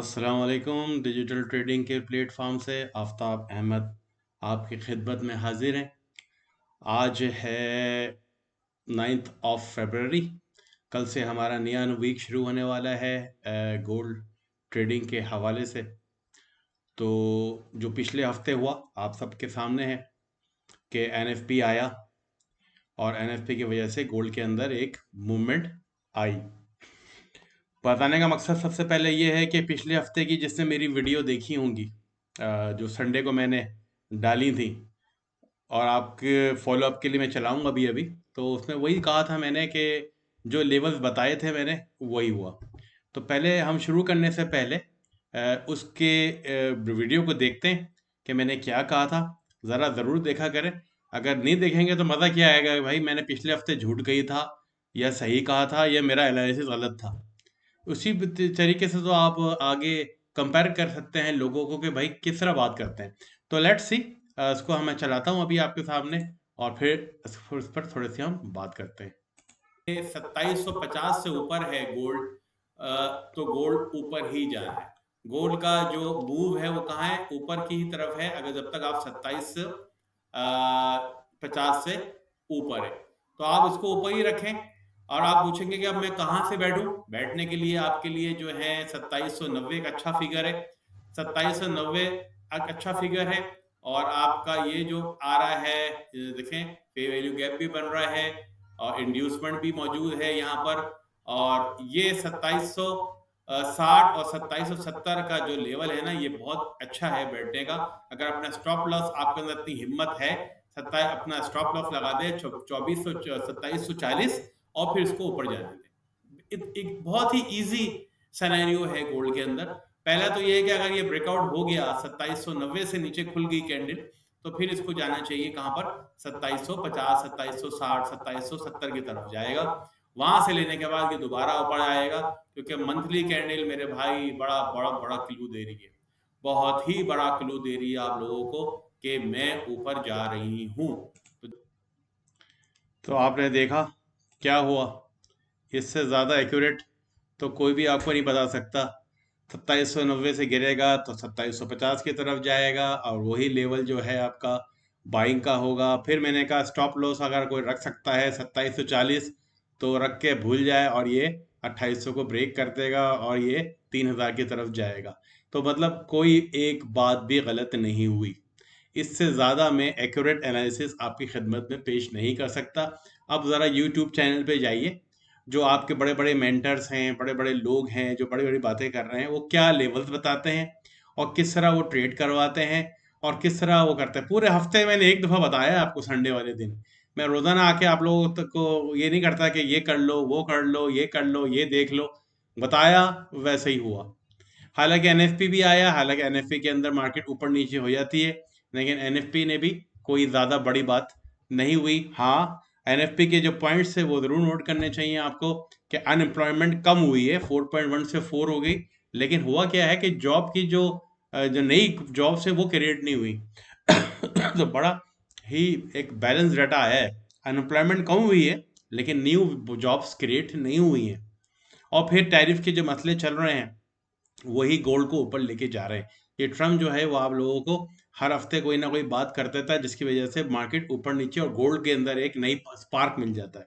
अस्सलाम वालेकुम। Digital trading के प्लेटफॉर्म से आफ्ताब अहमद आपकी खिदमत में हाजिर हैं। आज है 9th ऑफ फरवरी। कल से हमारा नया वीक शुरू होने वाला है गोल्ड ट्रेडिंग के हवाले से। तो जो पिछले हफ्ते हुआ आप सबके सामने है कि एनएफपी आया और एनएफपी की वजह से गोल्ड के अंदर एक मूवमेंट आई। बताने का मकसद सबसे पहले ये है कि पिछले हफ्ते की जिसने मेरी वीडियो देखी होंगी, जो संडे को मैंने डाली थी और आपके फॉलोअप के लिए मैं चलाऊंगा अभी अभी, तो उसमें वही कहा था मैंने कि जो लेवल्स बताए थे मैंने वही हुआ। तो पहले हम शुरू करने से पहले उसके वीडियो को देखते हैं कि मैंने क्या कहा था। ज़रा ज़रूर देखा करें। अगर नहीं देखेंगे तो मज़ा क्या आएगा भाई, मैंने पिछले हफ्ते झूठ कही था या सही कहा था या मेरा एनालिसिस गलत था। उसी तरीके से तो आप आगे कंपेयर कर सकते हैं लोगों को कि भाई किस तरह बात करते हैं। तो लेट्स सी, इसको मैं चलाता हूँ अभी आपके सामने और फिर उस पर थोड़ी सी हम बात करते हैं। 2750 से ऊपर है गोल्ड। तो गोल्ड ऊपर ही जाना है। गोल्ड का जो मूव है वो कहाँ है? ऊपर की ही तरफ है। अगर जब तक आप 2750 से ऊपर है तो आप इसको ऊपर ही रखें। और आप पूछेंगे कि अब मैं कहाँ से बैठूं? बैठने के लिए आपके लिए जो है 2790 एक अच्छा फिगर है। 2790 एक अच्छा फिगर है। और आपका ये जो आ रहा है, देखें, पे वैल्यू गैप भी बन रहा है और इंड्यूसमेंट भी मौजूद है यहाँ पर। और ये 2760 और 2770 का जो लेवल है ना, ये बहुत अच्छा है बैठने का। अगर अपना स्टॉप लॉस आपके अंदर इतनी हिम्मत है, अपना स्टॉप लॉस लगा दे 2740 और फिर इसको ऊपर जाने दें। एक बहुत ही इजी सिनेरियो है गोल्ड के अंदर। पहला तो ये है कि अगर ये ब्रेकआउट हो गया, 2790 से नीचे खुल गई कैंडल, तो फिर इसको जाना चाहिए कहां पर? 2750, 2760, 2770 की तरफ जाएगा। वहां से लेने के बाद ये दोबारा ऊपर आएगा, क्योंकि मंथली कैंडल मेरे भाई बड़ा बड़ा बड़ा क्लू दे रही है। बहुत ही बड़ा क्लू दे रही है आप लोगों को कि मैं ऊपर जा रही हूं। तो आपने देखा क्या हुआ। इससे ज़्यादा एक्यूरेट तो कोई भी आपको नहीं बता सकता। 2790 से गिरेगा तो 2750 की तरफ जाएगा और वही लेवल जो है आपका बाइंग का होगा। फिर मैंने कहा स्टॉप लॉस अगर कोई रख सकता है 2740 तो रख के भूल जाए और ये 2800 को ब्रेक कर देगा और ये 3000 की तरफ जाएगा। तो मतलब कोई एक बात भी गलत नहीं हुई। इससे ज़्यादा मैं एक्यूरेट एनालिसिस आपकी खिदमत में पेश नहीं कर सकता। अब ज़रा यूट्यूब चैनल पे जाइए, जो आपके बड़े बड़े मेंटर्स हैं, बड़े बड़े लोग हैं जो बड़ी बड़ी बातें कर रहे हैं, वो क्या लेवल्स बताते हैं और किस तरह वो ट्रेड करवाते हैं और किस तरह वो करते हैं। पूरे हफ्ते मैंने एक दफ़ा बताया आपको संडे वाले दिन। मैं रोज़ाना आके आप लोगों तक को ये नहीं करता कि ये कर लो, वो कर लो, ये कर लो, ये देख लो। बताया वैसे ही हुआ। हालांकि एनएफपी भी आया, हालांकि एनएफपी के अंदर मार्केट ऊपर नीचे हो जाती है, लेकिन एनएफपी ने भी कोई ज़्यादा बड़ी बात नहीं हुई। हाँ, एनएफपी के जो पॉइंट्स है वो ज़रूर नोट करने चाहिए आपको कि अनएम्प्लॉयमेंट कम हुई है, 4.1 से 4 हो गई। लेकिन हुआ क्या है कि जॉब की जो नई जॉब्स है वो क्रिएट नहीं हुई। तो बड़ा ही एक बैलेंस डाटा है। अनएम्प्लॉयमेंट कम हुई है लेकिन न्यू जॉब्स क्रिएट नहीं हुई हैं। और फिर टैरिफ के जो मसले चल रहे हैं वही गोल्ड को ऊपर लेके जा रहे हैं। ये ट्रम्प जो है वो आप लोगों को हर हफ्ते कोई ना कोई बात कर देता है जिसकी वजह से मार्केट ऊपर नीचे और गोल्ड के अंदर एक नई स्पार्क मिल जाता है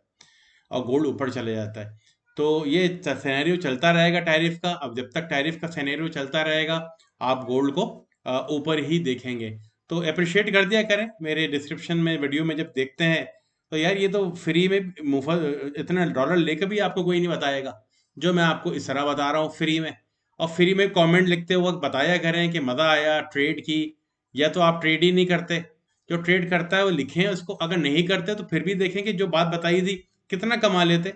और गोल्ड ऊपर चले जाता है। तो ये सिनेरियो चलता रहेगा टैरिफ का। अब जब तक टैरिफ का सिनेरियो चलता रहेगा आप गोल्ड को ऊपर ही देखेंगे। तो अप्रिशिएट कर दिया करें। मेरे डिस्क्रिप्शन में वीडियो में जब देखते हैं तो यार ये तो फ्री में मुफ्त इतना डॉलर लेकर भी आपको कोई नहीं बताएगा जो मैं आपको इस तरह बता रहा हूँ फ्री में। और फ्री में कमेंट लिखते वक्त बताया करें कि मज़ा आया ट्रेड की। या तो आप ट्रेड ही नहीं करते, जो ट्रेड करता है वो लिखें उसको। अगर नहीं करते तो फिर भी देखें कि जो बात बताई थी कितना कमा लेते।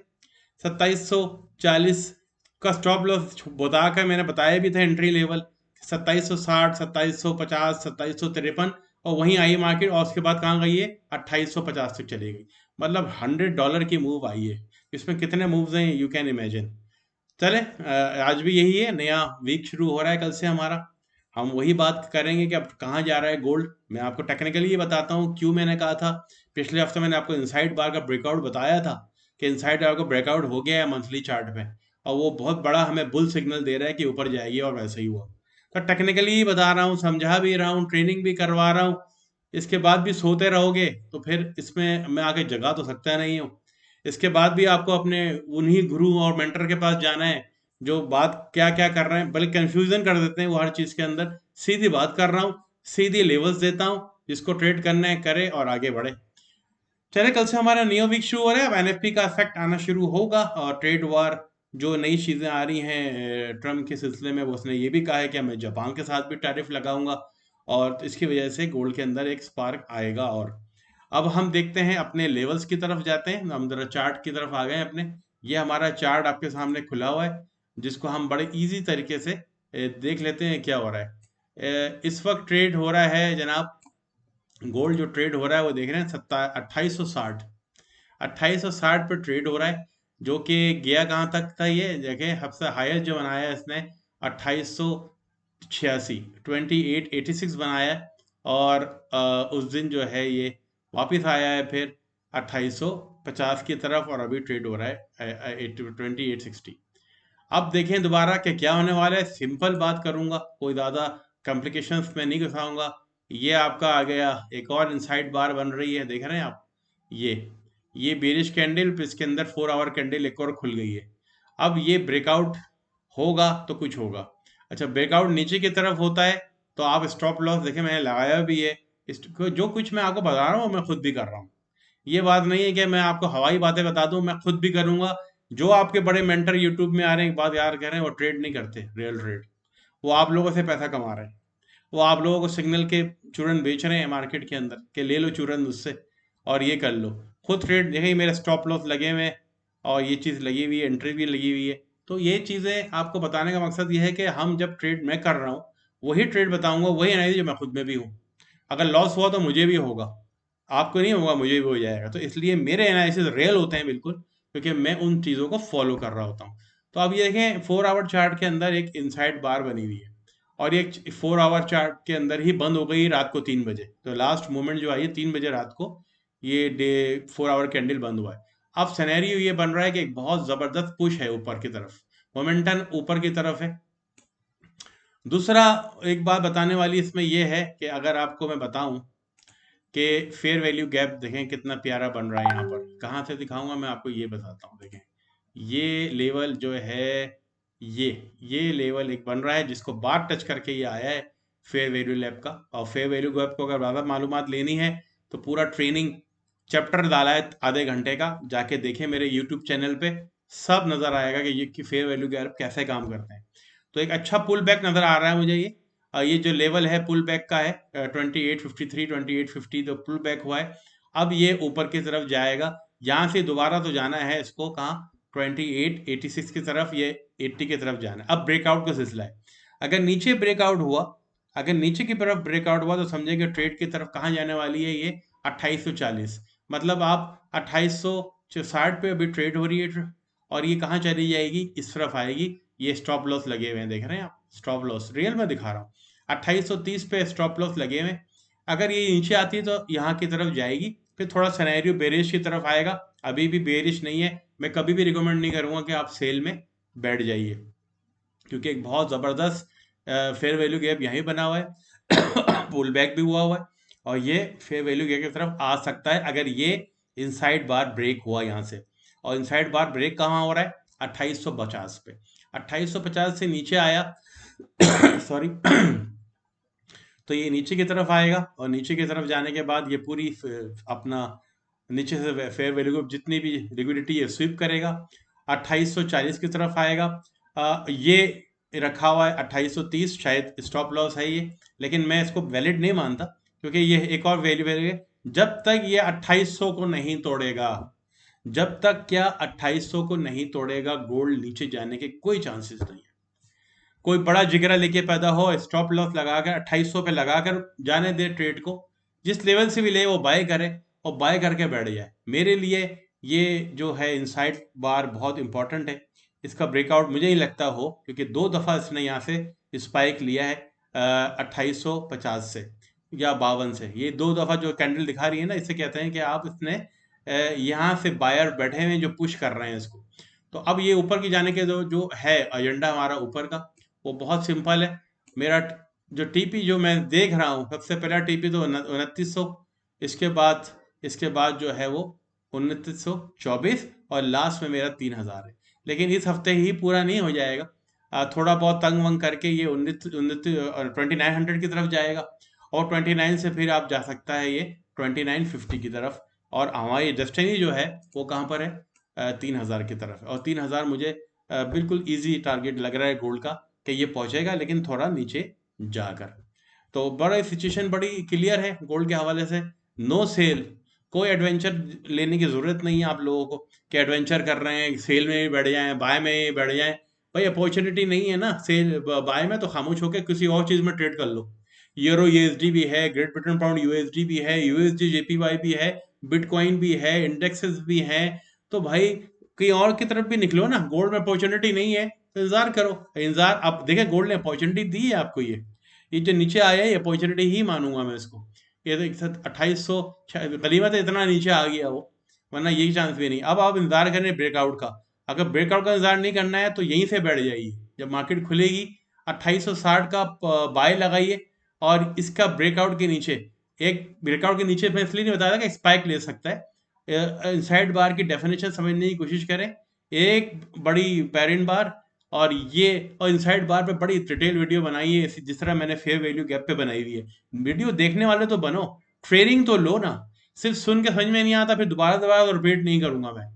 2740 का स्टॉप लॉस बता कर मैंने बताया भी था एंट्री लेवल 2760, 2750, 2753, और वहीं आई मार्केट और उसके बाद कहाँ गई है? 2850 तक चली गई। मतलब $100 की मूव आई है। इसमें कितने मूव्स हैं यू कैन इमेजिन। चले, आज भी यही है, नया वीक शुरू हो रहा है कल से हमारा। हम वही बात करेंगे कि अब कहाँ जा रहा है गोल्ड। मैं आपको टेक्निकली ये बताता हूँ क्यों मैंने कहा था। पिछले हफ्ते मैंने आपको इनसाइड बार का ब्रेकआउट बताया था कि इनसाइड बार का ब्रेकआउट हो गया है मंथली चार्ट पे। और वो बहुत बड़ा हमें बुल सिग्नल दे रहा है कि ऊपर जाएगी, और वैसे ही हुआ। तो टेक्निकली बता रहा हूँ, समझा भी रहा हूँ, ट्रेनिंग भी करवा रहा हूँ। इसके बाद भी सोते रहोगे तो फिर इसमें मैं आगे जगा तो सकता नहीं हूँ। इसके बाद भी आपको अपने उन्हीं गुरु और मेंटर के पास जाना है जो बात क्या क्या कर रहे हैं, बल्कि कंफ्यूजन कर देते हैं वो हर चीज के अंदर। सीधी बात कर रहा हूँ, सीधी लेवल्स देता हूँ, जिसको ट्रेड करना है करे और आगे बढ़े। चले, कल से हमारा नियो वीक शुरू हो रहा है, अब एनएफपी का इफेक्ट आना शुरू होगा, और ट्रेड वार जो नई चीजें आ रही हैं ट्रम्प के सिलसिले में, वो उसने ये भी कहा है कि मैं जापान के साथ भी टैरिफ लगाऊंगा, और इसकी वजह से गोल्ड के अंदर एक स्पार्क आएगा। और अब हम देखते हैं अपने लेवल्स की तरफ जाते हैं, हम जरा चार्ट की तरफ आ गए हैं अपने। ये हमारा चार्ट आपके सामने खुला हुआ है, जिसको हम बड़े इजी तरीके से देख लेते हैं क्या हो रहा है। इस वक्त ट्रेड हो रहा है जनाब, गोल्ड जो ट्रेड हो रहा है वो देख रहे हैं 2860, 2860 पे ट्रेड हो रहा है, जो कि गया कहाँ तक था, ये देखें सबसे हाईएस्ट जो बनाया है इसने 2886, 2886 बनाया है। और उस दिन जो है ये वापस आया है फिर 2850 की तरफ, और अभी ट्रेड हो रहा है 2860। अब देखें दोबारा कि क्या होने वाला है। सिंपल बात करूंगा, कोई ज़्यादा कॉम्प्लिकेशंस में नहीं घुसाऊंगा। ये आपका आ गया, एक और इनसाइड बार बन रही है, देख रहे हैं आप, ये बेरिश कैंडल, फिर इसके अंदर 4 आवर कैंडल एक और खुल गई है। अब ये ब्रेकआउट होगा तो कुछ होगा। अच्छा, ब्रेकआउट नीचे की तरफ होता है तो आप स्टॉप लॉस देखें, मैंने लगाया भी है। जो कुछ मैं आपको बता रहा हूँ मैं खुद भी कर रहा हूँ। ये बात नहीं है कि मैं आपको हवाई बातें बता दूं, मैं खुद भी करूंगा। जो आपके बड़े मेंटर यूट्यूब में आ रहे हैं, एक बात याद कह रहे हैं, वो ट्रेड नहीं करते रियल ट्रेड, वो आप लोगों से पैसा कमा रहे हैं। वो आप लोगों को सिग्नल के चूरन बेच रहे हैं मार्केट के अंदर, कि ले लो चूरन मुझसे और ये कर लो। खुद ट्रेड देखें, मेरे स्टॉप लॉस लगे हुए हैं, और ये चीज़ लगी हुई है, एंट्री भी लगी हुई है। तो ये चीज़ें आपको बताने का मकसद ये है कि हम जब ट्रेड मैं कर रहा हूँ, वही ट्रेड बताऊंगा, वही एनालिसिस जो मैं खुद में भी हूँ। अगर लॉस हुआ तो मुझे भी होगा, आपको नहीं होगा, मुझे भी हो जाएगा। तो इसलिए मेरे एनालिसिस रियल होते हैं बिल्कुल, क्योंकि मैं उन चीज़ों को फॉलो कर रहा होता हूँ। तो अब ये देखें, 4 आवर चार्ट के अंदर एक इनसाइड बार बनी हुई है, और ये 4 आवर चार्ट के अंदर ही बंद हो गई रात को 3 बजे। तो लास्ट मोमेंट जो आई है 3 बजे रात को, ये डे 4 आवर कैंडल बंद हुआ है। अब सिनेरियो ये बन रहा है कि एक बहुत ज़बरदस्त पुश है ऊपर की तरफ, मोमेंटम ऊपर की तरफ है। दूसरा, एक बात बताने वाली इसमें यह है कि अगर आपको मैं बताऊं कि फेयर वैल्यू गैप देखें कितना प्यारा बन रहा है यहाँ पर, कहाँ से दिखाऊंगा मैं आपको, ये बताता हूँ। देखें, ये लेवल जो है, ये लेवल एक बन रहा है जिसको बार टच करके ये आया है फेयर वैल्यू लैब का। और फेयर वैल्यू गैप को अगर ज़्यादा मालूमात लेनी है तो पूरा ट्रेनिंग चैप्टर डाला है आधे घंटे का, जाके देखें मेरे यूट्यूब चैनल पे, सब नज़र आएगा कि ये कि फेयर वैल्यू गैप कैसे काम करते हैं। तो एक अच्छा पुल बैक नज़र आ रहा है मुझे ये। ये जो लेवल है पुल बैक का है 2853, 2850 तो पुल बैक हुआ है। अब ये ऊपर की तरफ जाएगा, यहाँ से दोबारा तो जाना है इसको कहाँ, 2886 की तरफ, ये 80 की तरफ जाना है। अब ब्रेकआउट का सिलसिला है, अगर नीचे ब्रेकआउट हुआ, अगर नीचे की तरफ ब्रेकआउट हुआ तो समझेंगे ट्रेड की तरफ कहाँ जाने वाली है, ये 2840। मतलब आप 2860 पे अभी ट्रेड हो रही है, और ये कहाँ चली जाएगी, इस तरफ आएगी। ये स्टॉप लॉस लगे हुए हैं, देख रहे हैं आप, स्टॉप लॉस रियल में दिखा रहा हूँ, 2830 पे स्टॉप लॉस लगे हुए हैं। अगर ये नीचे आती है तो यहाँ की तरफ जाएगी, फिर थोड़ा सिनेरियो बेरिश की तरफ आएगा। अभी भी बेरिश नहीं है, मैं कभी भी रिकमेंड नहीं करूँगा कि आप सेल में बैठ जाइए, क्योंकि एक बहुत ज़बरदस्त फेयर वैल्यू गैप यहीं बना हुआ है पुल बैक भी हुआ है, और ये फेयर वैल्यू गैप की तरफ आ सकता है अगर ये इनसाइड बार ब्रेक हुआ यहाँ से। और इनसाइड बार ब्रेक कहाँ हो रहा है, 2850 पे। 2850 से नीचे आया सॉरी तो ये नीचे की तरफ आएगा, और नीचे की तरफ जाने के बाद ये पूरी अपना नीचे से फेयर वैल्यू को जितनी भी लिक्विडिटी है स्वीप करेगा, 2840 की तरफ आएगा। ये रखा हुआ है 2830, शायद स्टॉप लॉस है ये, लेकिन मैं इसको वैलिड नहीं मानता, क्योंकि ये एक और वैल्यू है। जब तक ये 2800 को नहीं तोड़ेगा, जब तक क्या 2800 को नहीं तोड़ेगा, गोल्ड नीचे जाने के कोई चांसेस नहीं है। कोई बड़ा जिगरा लेके पैदा हो, स्टॉप लॉस लगाकर 2800 पे लगाकर जाने दे ट्रेड को, जिस लेवल से भी ले वो बाय करे, और बाय करके बैठ जाए। मेरे लिए ये जो है इनसाइड बार बहुत इंपॉर्टेंट है। इसका ब्रेकआउट मुझे ही लगता हो, क्योंकि 2 दफ़ा इसने यहाँ से स्पाइक लिया है 2850 से या 52 से। ये 2 दफ़ा जो कैंडल दिखा रही है ना, इससे कहते हैं कि आप इसने यहाँ से बायर बैठे हुए जो पुश कर रहे हैं इसको। तो अब ये ऊपर की जाने के जो जो है एजेंडा हमारा ऊपर का, वो बहुत सिंपल है। मेरा जो टीपी जो मैं देख रहा हूँ, सबसे पहला टीपी तो 2900, इसके बाद जो है वो 2924, और लास्ट में मेरा 3000 है। लेकिन इस हफ्ते ही पूरा नहीं हो जाएगा, थोड़ा बहुत तंग वंग करके ये 2900 की तरफ जाएगा, और 29 से फिर आप जा सकता है ये 2950 की तरफ। और हमारी डेस्टिनी जो है वो कहाँ पर है, 3000 की तरफ। और 3000 मुझे बिल्कुल इजी टारगेट लग रहा है गोल्ड का, कि ये पहुंचेगा, लेकिन थोड़ा नीचे जाकर। तो बड़ा सिचुएशन बड़ी क्लियर है गोल्ड के हवाले से। नो सेल, कोई एडवेंचर लेने की जरूरत नहीं है आप लोगों को, कि एडवेंचर कर रहे हैं सेल में भी बढ़ जाए, बाय में भी बढ़ जाए। भाई अपॉर्चुनिटी नहीं है ना सेल बाय में, तो खामोश होकर किसी और चीज में ट्रेड कर लो। यूरो यूएसडी भी है, ग्रेट ब्रिटेन पाउंड यूएसडी भी है, यूएसडी जेपीवाई भी है, बिटकॉइन भी है, इंडेक्सेस भी हैं। तो भाई कहीं और की तरफ भी निकलो ना, गोल्ड में अपॉर्चुनिटी नहीं है तो इंतजार करो। इंतजार, अब देखे गोल्ड ने अपॉर्चुनिटी दी है आपको, ये जो नीचे आया है ये अपॉर्चुनिटी ही मानूंगा मैं इसको। ये तो 2800 गलीमा तो इतना नीचे आ गया वो, वरना यही चांस भी नहीं। अब आप इंतजार करें ब्रेकआउट का। अगर ब्रेकआउट का इंतजार नहीं करना है तो यहीं से बैठ जाइए, जब मार्केट खुलेगी 2860 का बाय लगाइए, और इसका ब्रेकआउट के नीचे, एक ब्रेकआउट के नीचे मैं इसलिए नहीं बताया था कि स्पाइक ले सकता है। इनसाइड बार की डेफिनेशन समझने की कोशिश करें। एक बड़ी पैरेंट बार, और ये, और इनसाइड बार पे बड़ी डिटेल वीडियो बनाई है, जिस तरह मैंने फेयर वैल्यू गैप पे बनाई हुई है। वीडियो देखने वाले तो बनो, ट्रेनिंग तो लो ना। सिर्फ सुन के समझ में नहीं आता फिर दोबारा दोबारा रिपीट नहीं करूंगा मैं।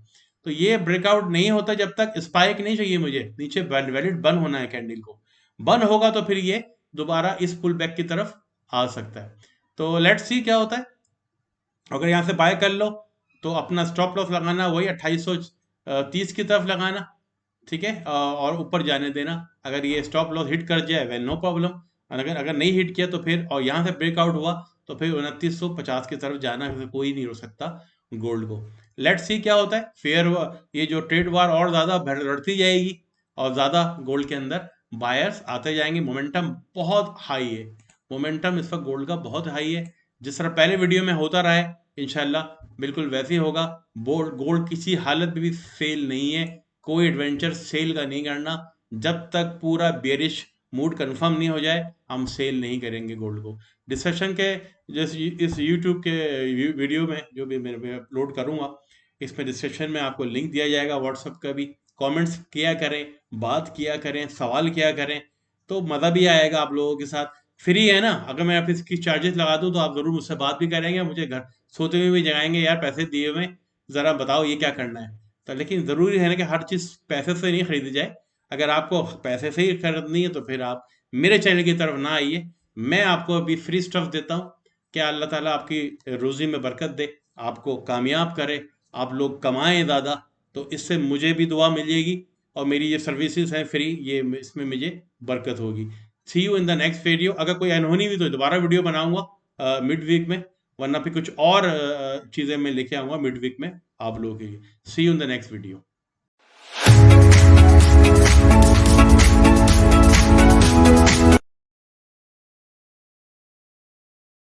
तो ये ब्रेकआउट नहीं होता जब तक, स्पाइक नहीं चाहिए मुझे, नीचे वैलिड बन होना है कैंडल को। बन होगा तो फिर ये दोबारा इस पुल बैक की तरफ आ सकता है। तो लेट्स सी क्या होता है। अगर यहाँ से बाय कर लो तो अपना स्टॉप लॉस लगाना वही 2830 की तरफ लगाना, ठीक है, और ऊपर जाने देना। अगर ये स्टॉप लॉस हिट कर जाए वेल नो प्रॉब्लम, अगर अगर नहीं हिट किया तो फिर, और यहाँ से ब्रेकआउट हुआ तो फिर 2950 की तरफ जाना, फिर कोई नहीं रोक सकता गोल्ड को। लेट्स सी क्या होता है। ये जो ट्रेड वार और ज़्यादा बढ़ती जाएगी, और ज़्यादा गोल्ड के अंदर बायर्स आते जाएंगे। मोमेंटम बहुत हाई है, मोमेंटम इस वक्त गोल्ड का बहुत हाई है। जिस तरह पहले वीडियो में होता रहा है, इंशाल्लाह बिल्कुल वैसे ही होगा। गोल्ड किसी हालत में भी सेल नहीं है, कोई एडवेंचर सेल का नहीं करना। जब तक पूरा बेरिश मूड कंफर्म नहीं हो जाए, हम सेल नहीं करेंगे गोल्ड को। डिस्कशन के जैसे इस यूट्यूब के वीडियो में जो भी मैं अपलोड करूंगा, इसमें डिस्क्रिप्शन में आपको लिंक दिया जाएगा व्हाट्सएप का भी। कमेंट्स किया करें, बात किया करें, सवाल किया करें, तो मज़ा भी आएगा आप लोगों के साथ। फ्री है ना, अगर मैं आप इसकी चार्जेस लगा दूं तो आप ज़रूर मुझसे बात भी करेंगे, मुझे घर सोते हुए भी जगाएंगे, यार पैसे दिए हुए ज़रा बताओ ये क्या करना है। तो लेकिन ज़रूरी है ना कि हर चीज़ पैसे से नहीं खरीदी जाए। अगर आपको पैसे से ही खरीदनी है तो फिर आप मेरे चैनल की तरफ ना आइए। मैं आपको अभी फ्री स्टफ देता हूँ। क्या अल्लाह ताला आपकी रोज़ी में बरकत दे, आपको कामयाब करे, आप लोग कमाएं ज़्यादा, तो इससे मुझे भी दुआ मिलेगी, और मेरी ये सर्विसेज हैं फ्री, ये इसमें मुझे बरकत होगी। See you in the next video. अगर कोई अनहोनी हुई तो दोबारा वीडियो बनाऊंगा मिड वीक में, वरना फिर कुछ और चीज़ें मैं लेके आऊँगा मिड वीक में आप लोगों के लिए। See you in the next video.